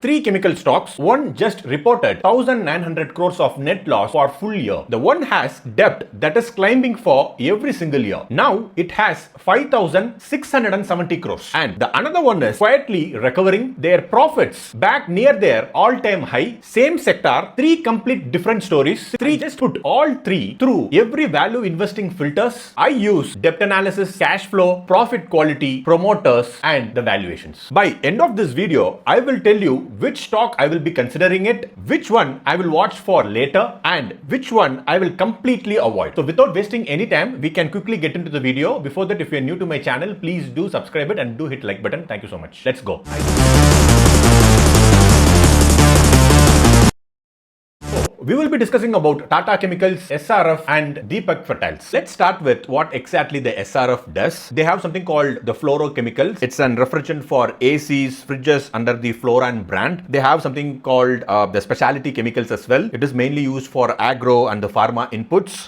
Three chemical stocks, one just reported 1900 crores of net loss for full year. The one has debt that is climbing for every single year. Now it has 5670 crores. And the another one is quietly recovering their profits back near their all-time high. Same sector, three complete different stories. Three just put all three through every value investing filters. I use debt analysis, cash flow, profit quality, promoters, and the valuations. By end of this video, I will tell you which stock I will be considering it, which one I will watch for later, and which one I will completely avoid. So without wasting any time, we can quickly get into the video. Before that, if you are new to my channel, please do subscribe it and do hit like button. Thank you so much. Let's go. We will be discussing about Tata Chemicals, SRF and Deepak Fertilisers. Let's start with what exactly the SRF does. They have something called the fluorochemicals. It's an refrigerant for ACs, fridges under the Floran brand. They have something called the specialty chemicals as well. It is mainly used for agro and the pharma inputs.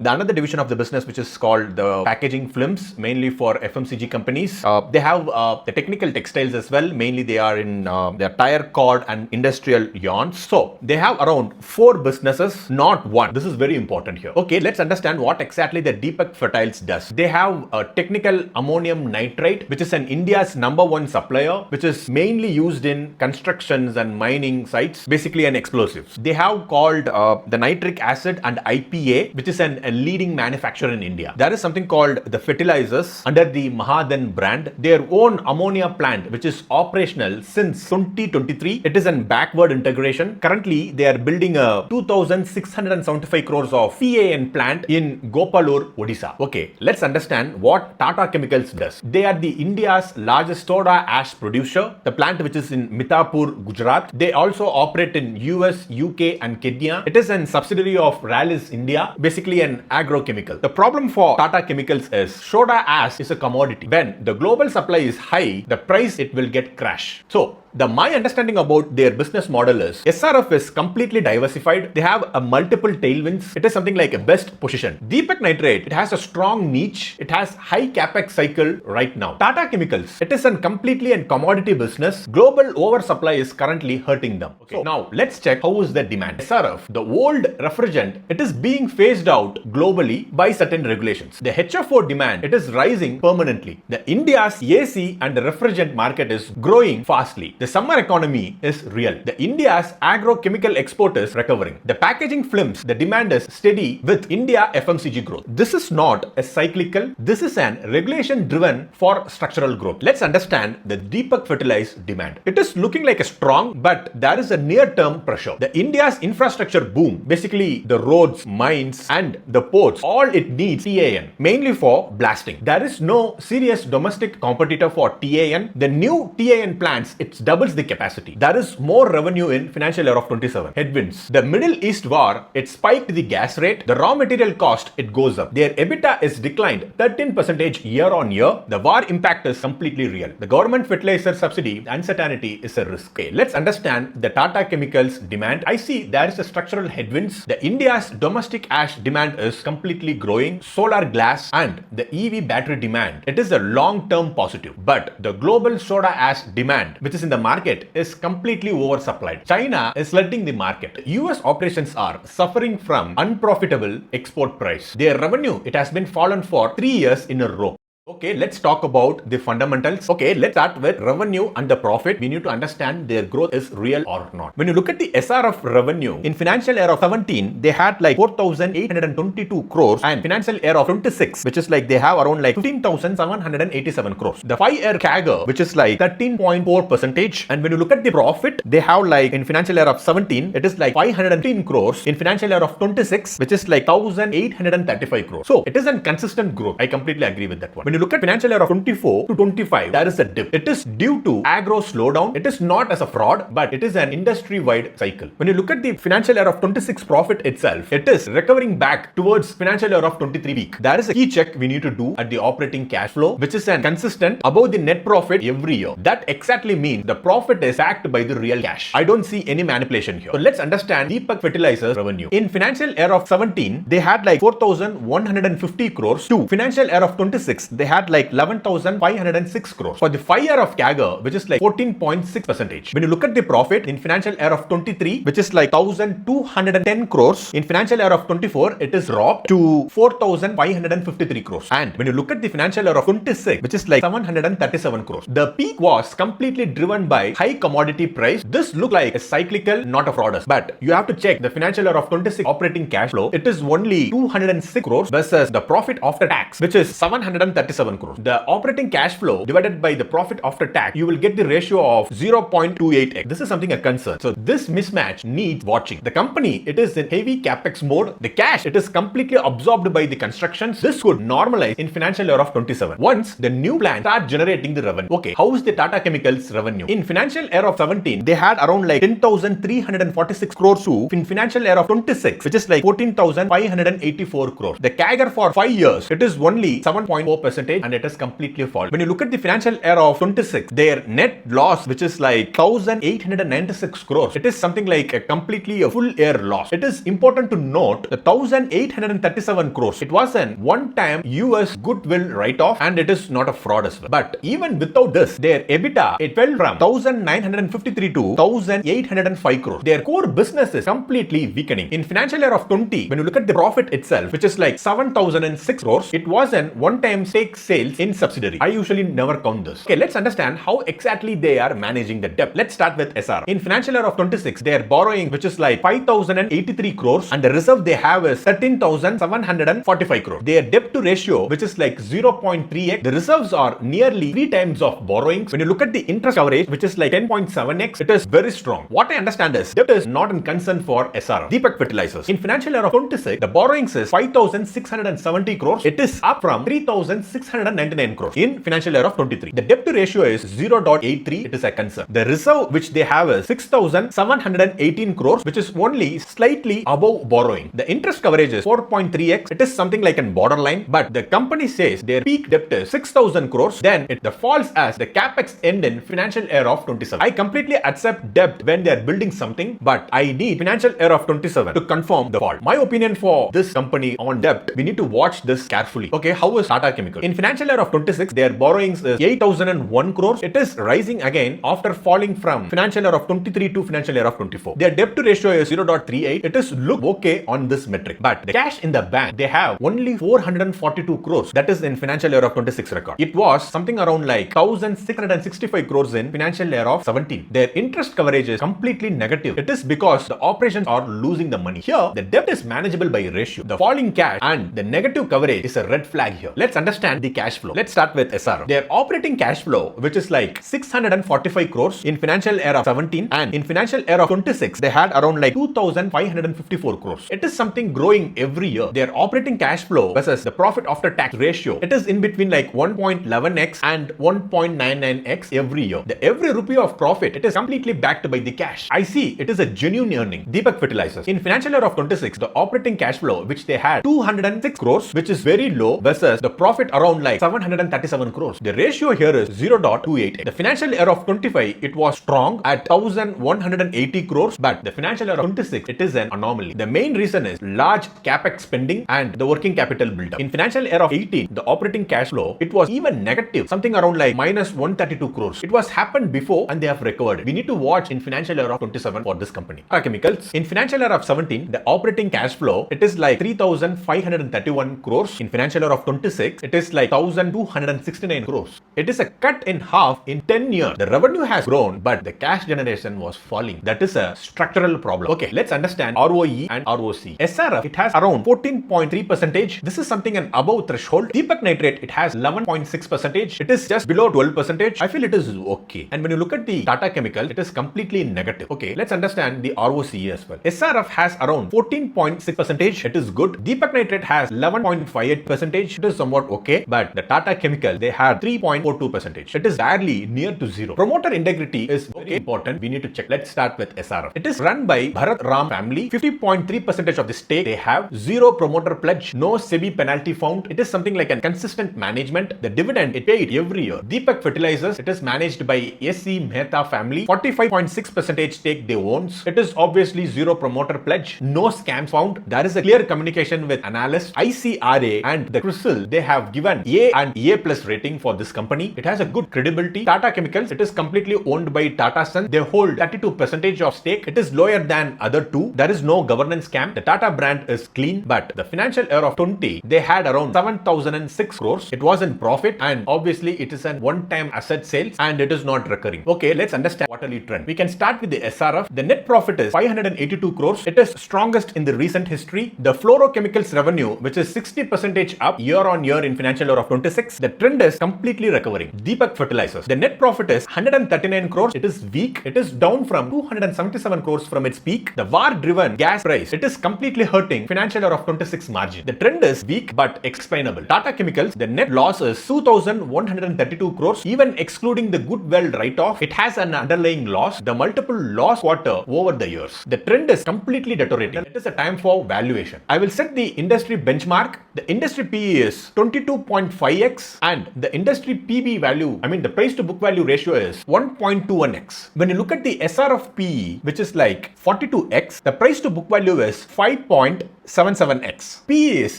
The another division of the business which is called the packaging films, mainly for FMCG companies. They have the technical textiles as well. Mainly they are in their tire cord and industrial yarns. So they have around 4 businesses, not one. This is very important here. Okay, let's understand what exactly the Deepak Fertilisers does. They have a technical ammonium nitrate, which is an India's #1 supplier, which is mainly used in constructions and mining sites, basically an explosives. They have called the nitric acid and IPA, which is a leading manufacturer in India. There is something called the fertilizers under the Mahadan brand. Their own ammonia plant, which is operational since 2023. It is an backward integration. Currently, they are building a 2,675 crores of PAN plant in Gopalur, Odisha. Okay, let's understand what Tata Chemicals does. They are the India's largest soda ash producer. The plant which is in Mithapur, Gujarat. They also operate in US, UK and Kenya. It is a subsidiary of Rallis India, basically an agrochemical. The problem for Tata Chemicals is soda ash is a commodity. When the global supply is high, the price it will get crash. So my understanding about their business model is SRF is completely diversified. They have a multiple tailwinds. It is something like a best position. Deepak Nitrate, it has a strong niche. It has high capex cycle right now. Tata Chemicals, it is a completely a commodity business. Global oversupply is currently hurting them. Okay. So now let's check how is the demand. SRF, the old refrigerant, it is being phased out globally by certain regulations. The HFO demand, it is rising permanently. The India's AC and the refrigerant market is growing fastly. The summer economy is real. The India's agrochemical export is recovering. The packaging films, the demand is steady with India FMCG growth. This is not a cyclical. This is an regulation driven for structural growth. Let's understand the Deepak Fertilisers demand. It is looking like a strong, but there is a near-term pressure. The India's infrastructure boom, basically the roads, mines and the ports, all it needs TAN, mainly for blasting. There is no serious domestic competitor for TAN. The new TAN plants, it's doubles the capacity. There is more revenue in financial year of 27. Headwinds. The Middle East war, it spiked the gas rate. The raw material cost, it goes up. Their EBITDA is declined 13% year on year. The war impact is completely real. The government fertilizer subsidy uncertainty is a risk. Okay, let's understand the Tata Chemicals demand. I see there is a structural headwinds. The India's domestic ash demand is completely growing. Solar glass and the EV battery demand, it is a long-term positive. But the global soda ash demand, which is in the market, is completely oversupplied. China is flooding the market. US operations are suffering from unprofitable export price. Their revenue, it has been fallen for 3 years in a row. Okay, let's talk about the fundamentals. Okay, let's start with revenue and the profit. We need to understand their growth is real or not. When you look at the SRF revenue, in financial year of 17, they had like 4,822 crores and financial year of 26, which is like they have around like 15,787 crores. The 5-year CAGR, which is like 13.4%. And when you look at the profit, they have like in financial year of 17, it is like 515 crores. In financial year of 26, which is like 1,835 crores. So it is a consistent growth. I completely agree with that one. When you look at financial year of 24 to 25, there is a dip. It is due to agro slowdown. It is not as a fraud, but it is an industry-wide cycle. When you look at the financial year of 26 profit itself, it is recovering back towards financial year of 23 peak. There is a key check we need to do at the operating cash flow, which is an consistent above the net profit every year. That exactly means the profit is backed by the real cash. I don't see any manipulation here. So let's understand Deepak Fertilisers revenue. In financial year of 17, they had like 4,150 crores to financial year of 26, they had like 11,506 crores. For the 5-year of CAGR, which is like 14.6%. When you look at the profit in financial year of 23, which is like 1,210 crores. In financial year of 24, it is dropped to 4,553 crores. And when you look at the financial year of 26, which is like 737 crores. The peak was completely driven by high commodity price. This looked like a cyclical, not a fraudulent. But you have to check the financial year of 26 operating cash flow. It is only 206 crores versus the profit after tax, which is 737 crores. The operating cash flow divided by the profit after tax, you will get the ratio of 0.28x. This is something a concern. So this mismatch needs watching. The company, it is in heavy capex mode. The cash, it is completely absorbed by the constructions. This could normalize in financial year of 27. Once the new plant start generating the revenue. Okay, how is the Tata Chemicals revenue? In financial year of 17, they had around like 10,346 crores to in financial year of 26, which is like 14,584 crores. The CAGR for 5 years, it is only 7.4% and it is completely fallen. When you look at the financial year of 26, their net loss, which is like 1,896 crores, it is something like a completely a full year loss. It is important to note the 1,837 crores. It was an one-time US goodwill write-off and it is not a fraud as well. But even without this, their EBITDA, it fell from 1,953 to 1,805 crores. Their core business is completely weakening. In financial year of 20, when you look at the profit itself, which is like 7,006 crores, it was an one-time stake sales in subsidiary. I usually never count this. Okay, let's understand how exactly they are managing the debt. Let's start with SRF. In financial year of 26, their borrowing, which is like 5,083 crores, and the reserve they have is 13,745 crores. Their debt to ratio, which is like 0.3x, the reserves are nearly 3 times of borrowings. When you look at the interest coverage, which is like 10.7x, it is very strong. What I understand is debt is not a concern for SRF. Deepak Fertilisers. In financial year of 26, the borrowings is 5,670 crores. It is up from 3,699 crores in financial year of 23. The debt to ratio is 0.83. It is a concern. The reserve which they have is 6,718 crores, which is only slightly above borrowing. The interest coverage is 4.3x. It is something like an borderline, but the company says their peak debt is 6,000 crores. Then it falls as the capex end in financial year of 27. I completely accept debt when they are building something, but I need financial year of 27 to confirm the fall. My opinion for this company on debt, we need to watch this carefully. Okay, how is Tata Chemicals? In financial year of 26, their borrowings is 8,001 crores. It is rising again after falling from financial year of 23 to financial year of 24. Their debt to ratio is 0.38. It is look okay on this metric, but the cash in the bank, they have only 442 crores. That is in financial year of 26 record. It was something around like 1,665 crores in financial year of 17. Their interest coverage is completely negative. It is because the operations are losing the money. Here, the debt is manageable by ratio. The falling cash and the negative coverage is a red flag here. Let's understand the cash flow. Let's start with SRF. Their operating cash flow, which is like 645 crores in financial year of 17, and in financial year of 26, they had around like 2,554 crores. It is something growing every year. Their operating cash flow versus the profit after tax ratio, it is in between like 1.11x and 1.99x every year. The every rupee of profit, it is completely backed by the cash. I see it is a genuine earning. Deepak Fertilisers. In financial year of 26, the operating cash flow, which they had 206 crores, which is very low versus the profit around like 737 crores. The ratio here is 0.28. The financial year of 25, it was strong at 1,180 crores, but the financial year of 26, it is an anomaly. The main reason is large capex spending and the working capital buildup. In financial year of 18, the operating cash flow, it was even negative, something around like minus 132 crores. It was happened before and they have recovered. We need to watch in financial year of 27 for this company. Tata Chemicals. In financial year of 17, the operating cash flow, it is like 3,531 crores. In financial year of 26, it is like 1,269 crores. It is a cut in half in 10 years. The revenue has grown, but the cash generation was falling. That is a structural problem. Okay, let's understand ROE and ROCE. SRF, it has around 14.3%. This is something an above threshold. Deepak Nitrate, it has 11.6%. It is just below 12%. I feel it is okay. And when you look at the Tata Chemicals, it is completely negative. Okay, let's understand the ROCE as well. SRF has around 14.6%. It is good. Deepak Nitrate has 11.58%. It is somewhat okay. But the Tata Chemicals, they had 3.42%. It is barely near to zero. Promoter integrity is very important. We need to check. Let's start with SRF. It is run by Bharat Ram family. 50.3% of the stake they have. Zero promoter pledge. No SEBI penalty found. It is something like a consistent management. The dividend, it paid every year. Deepak Fertilisers, it is managed by S.C. Mehta family. 45.6% stake they owns. It is obviously zero promoter pledge. No scams found. There is a clear communication with analysts. ICRA and the CRISIL, they have given given A and A plus rating for this company. It has a good credibility. Tata Chemicals, it is completely owned by Tata Sons. They hold 32% of stake. It is lower than other two. There is no governance scam. The Tata brand is clean, but the financial year of 20, they had around 7,006 crores. It was in profit, and obviously it is an one-time asset sales and it is not recurring. Okay, let's understand quarterly trend. We can start with the SRF. The net profit is 582 crores. It is strongest in the recent history. The fluorochemicals revenue, which is 60% up year on year in financial year of 26, the trend is completely recovering. Deepak Fertilizers, the net profit is 139 crores. It is weak. It is down from 277 crores from its peak. The war-driven gas price, it is completely hurting financial year of 26 margin. The trend is weak but explainable. Tata Chemicals, the net loss is 2,132 crores. Even excluding the goodwill write-off, it has an underlying loss. The multiple loss quarter over the years. The trend is completely deteriorating. It is a time for valuation. I will set the industry benchmark. The industry PE is 22.5x and the industry PB value, the price to book value ratio is 1.21x. When you look at the SRF PE, which is like 42x, the price to book value is 5.77x. PE is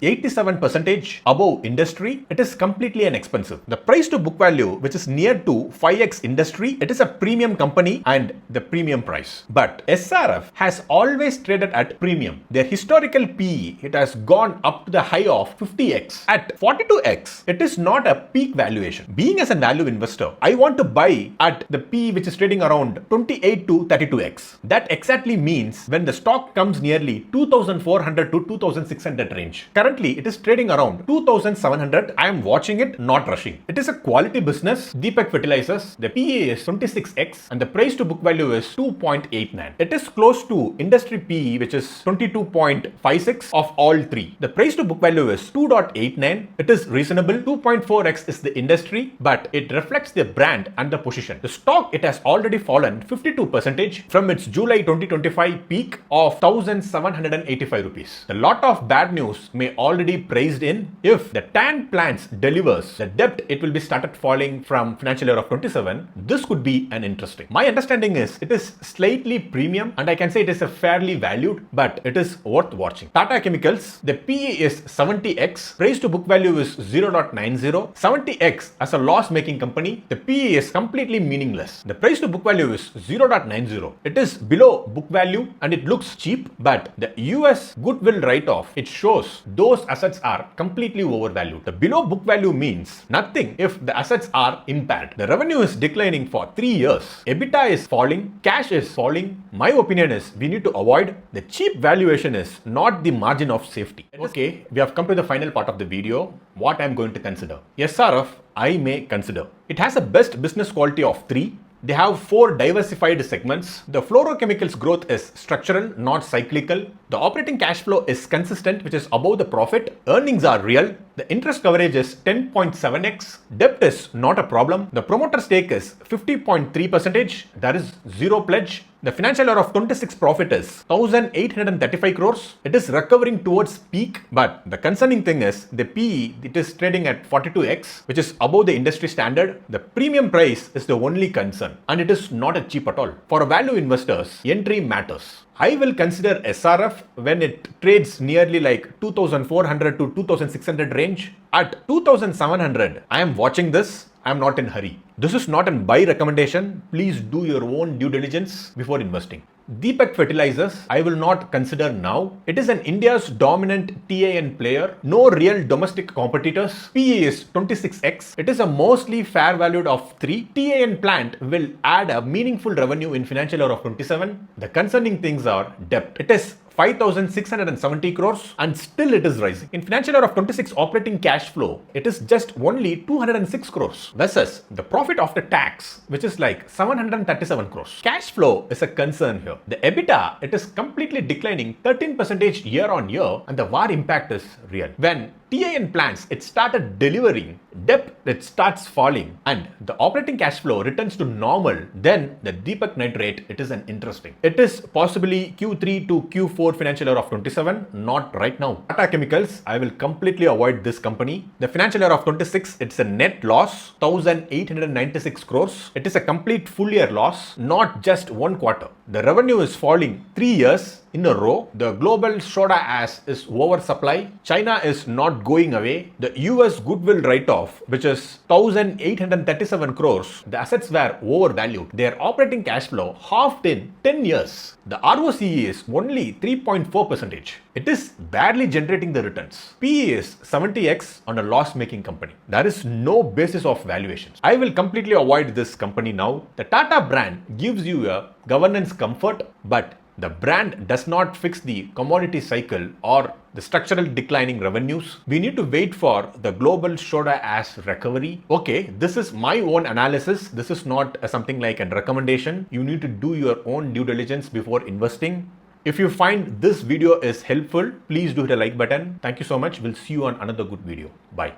87% above industry. It is completely inexpensive. The price to book value, which is near to 5x industry, it is a premium company and the premium price. But SRF has always traded at premium. Their historical PE, it has gone up to the high of 50x. At 42x, it is not a peak valuation. Being as a value investor, I want to buy at the PE which is trading around 28 to 32x. That exactly means when the stock comes nearly 2,400 to 2,600 range. Currently, it is trading around 2,700. I am watching it, not rushing. It is a quality business. Deepak Fertilizers, the PE is 26x and the price to book value is 2.89. It is close to industry PE, which is 22.56 of all three. The price to book value is 2.89. It is reasonable. 2.4x is the industry, but it reflects the brand and the position. The stock, it has already fallen 52% from its July 2025 peak of 1,785 rupees. A lot of bad news may already priced in. If the TAN plans delivers, the debt, it will be started falling from financial year of 27. This could be an interesting. My understanding is it is slightly premium and I can say it is a fairly valued, but it is worth watching. Tata Chemicals, the PE is 70x, price to book value is 0.90. 70x as a loss-making company, the PE is completely meaningless. The price to book value is 0.90. It is below book value and it looks cheap, but the US goodwill write-off, it shows those assets are completely overvalued. The below book value means nothing if the assets are impaired. The revenue is declining for 3 years. EBITDA is falling, cash is falling. My opinion is we need to avoid the cheap valuation is not the margin of safety. Okay, we have come to the final part of the video. What I am going to consider. SRF, I may consider. It has a best business quality of 3. They have 4 diversified segments. The fluorochemicals growth is structural, not cyclical. The operating cash flow is consistent, which is above the profit. Earnings are real. The interest coverage is 10.7x. Debt is not a problem. The promoter stake is 50.3%. There is zero pledge. The financial year of 26 profit is 1,835 crores. It is recovering towards peak, but the concerning thing is the PE, it is trading at 42x, which is above the industry standard. The premium price is the only concern, and it is not a cheap at all. For value investors, entry matters. I will consider SRF when it trades nearly like 2,400 to 2,600 range. At 2,700, I am watching this. I am not in hurry. This is not a buy recommendation. Please do your own due diligence before investing. Deepak Fertilizers, I will not consider now. It is an India's dominant TAN player. No real domestic competitors. PE is 26x. It is a mostly fair valued of 3. TAN plant will add a meaningful revenue in financial year of 27. The concerning things are debt. It is 5,670 crores and still it is rising. In financial year of 26 operating cash flow, it is just only 206 crores versus the profit after tax, which is like 737 crores. Cash flow is a concern here. The EBITDA, it is completely declining 13% year on year and the war impact is real. When TAN plants, it started delivering, debt, it starts falling and the operating cash flow returns to normal, then the Deepak nitrate, it is an interesting. It is possibly Q3 to Q4 financial year of 27, not right now. Tata Chemicals, I will completely avoid this company. The financial year of 26, it's a net loss, 1,896 crores. It is a complete full year loss, not just one quarter. The revenue is falling 3 years in a row. The global soda ash is oversupply. China is not going away. The US goodwill write-off, which is 1,837 crores, the assets were overvalued. Their operating cash flow halved in 10 years. The ROCE is only 3.4%. It is barely generating the returns. PE is 70x on a loss-making company. There is no basis of valuations. I will completely avoid this company now. The Tata brand gives you a governance comfort, but the brand does not fix the commodity cycle or the structural declining revenues. We need to wait for the global soda ash recovery. Okay, this is my own analysis. This is not something like a recommendation. You need to do your own due diligence before investing. If you find this video is helpful, please do hit a like button. Thank you so much. We'll see you on another good video. Bye.